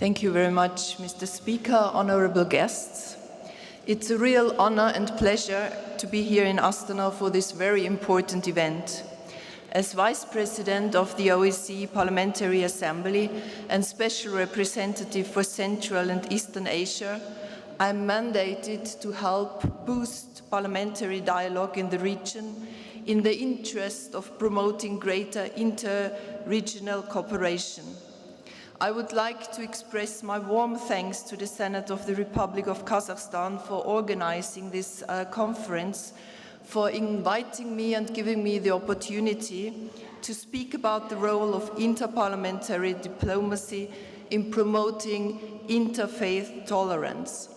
Thank you very much, Mr. Speaker, honorable guests. It's a real honor and pleasure to be here in Astana for this very important event. As Vice President of the OSCE Parliamentary Assembly and Special Representative for Central and Eastern Asia, I am mandated to help boost parliamentary dialogue in the region in the interest of promoting greater inter-regional cooperation. I would like to express my warm thanks to the Senate of the Republic of Kazakhstan for organizing this conference, for inviting me and giving me the opportunity to speak about the role of interparliamentary diplomacy in promoting interfaith tolerance.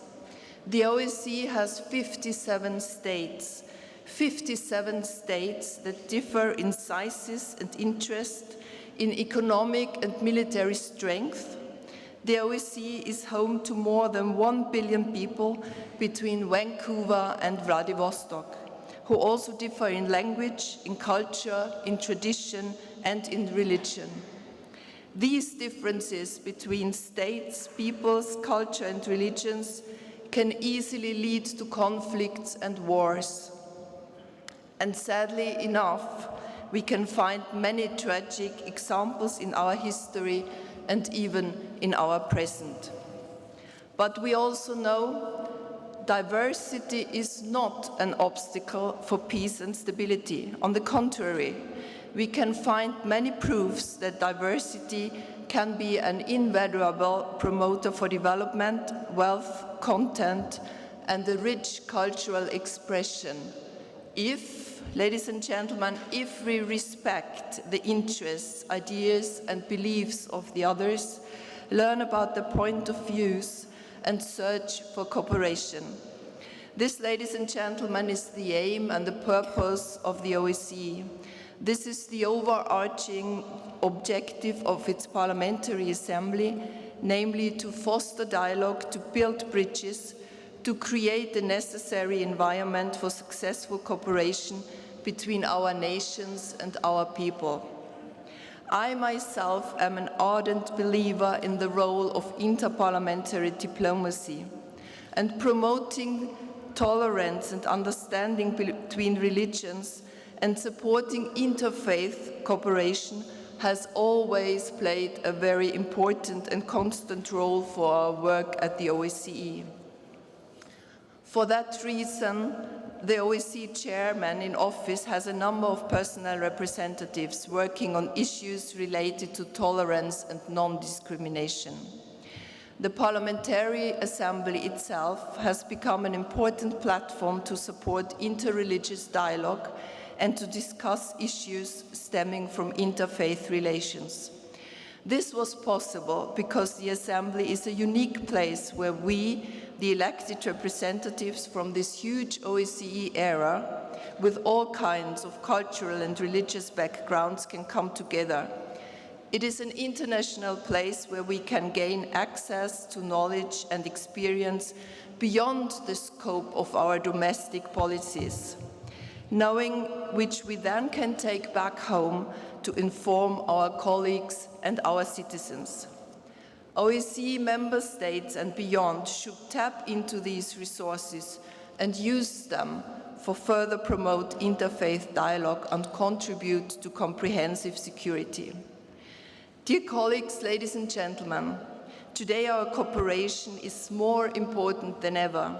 The OSCE has 57 states that differ in sizes and interest, in economic and military strength. The OSCE is home to more than 1 billion people between Vancouver and Vladivostok, who also differ in language, in culture, in tradition, and in religion. These differences between states, peoples, culture, and religions can easily lead to conflicts and wars. And sadly enough, we can find many tragic examples in our history and even in our present. But we also know diversity is not an obstacle for peace and stability. On the contrary, we can find many proofs that diversity can be an invaluable promoter for development, wealth, content, and a rich cultural expression ladies and gentlemen, if we respect the interests, ideas, and beliefs of the others, learn about their point of views, and search for cooperation. This, ladies and gentlemen, is the aim and the purpose of the OSCE. This is the overarching objective of its Parliamentary Assembly, namely to foster dialogue, to build bridges, to create the necessary environment for successful cooperation between our nations and our people. I myself am an ardent believer in the role of interparliamentary diplomacy, and promoting tolerance and understanding between religions and supporting interfaith cooperation has always played a very important and constant role for our work at the OSCE. For that reason, the OSCE chairman in office has a number of personal representatives working on issues related to tolerance and non-discrimination. The Parliamentary Assembly itself has become an important platform to support interreligious dialogue and to discuss issues stemming from interfaith relations. This was possible because the Assembly is a unique place where we, the elected representatives from this huge OSCE era, with all kinds of cultural and religious backgrounds, can come together. It is an international place where we can gain access to knowledge and experience beyond the scope of our domestic policies, knowing which we then can take back home to inform our colleagues and our citizens. OSCE member states and beyond should tap into these resources and use them for further promote interfaith dialogue and contribute to comprehensive security. Dear colleagues, ladies and gentlemen, today our cooperation is more important than ever.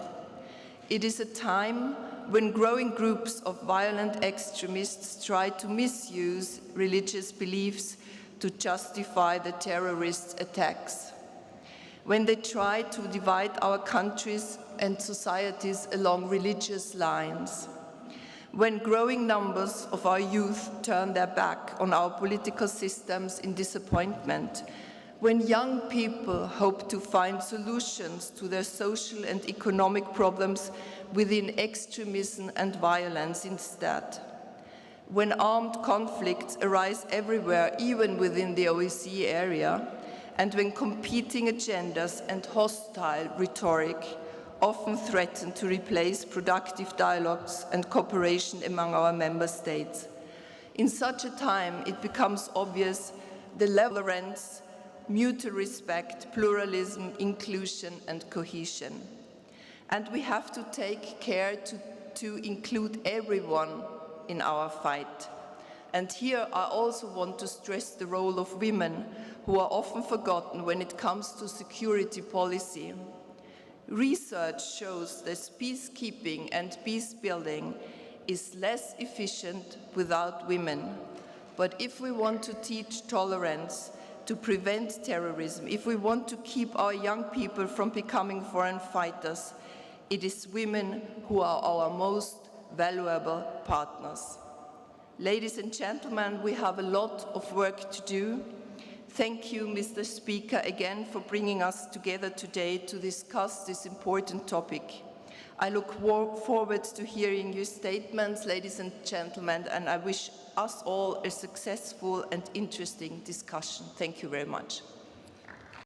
It is a time when growing groups of violent extremists try to misuse religious beliefs to justify the terrorist attacks, when they try to divide our countries and societies along religious lines, when growing numbers of our youth turn their back on our political systems in disappointment, when young people hope to find solutions to their social and economic problems within extremism and violence instead, when armed conflicts arise everywhere, even within the OSCE area, and when competing agendas and hostile rhetoric often threaten to replace productive dialogues and cooperation among our member states. In such a time, it becomes obvious the level of tolerance mutual respect, pluralism, inclusion, and cohesion. And we have to take care to include everyone in our fight. And here I also want to stress the role of women, who are often forgotten when it comes to security policy. Research shows that peacekeeping and peace building is less efficient without women. But if we want to teach tolerance, to prevent terrorism, if we want to keep our young people from becoming foreign fighters, it is women who are our most valuable partners. Ladies and gentlemen, we have a lot of work to do. Thank you, Mr. Speaker, again for bringing us together today to discuss this important topic. I look forward to hearing your statements, ladies and gentlemen, and I wish us all a successful and interesting discussion. Thank you very much.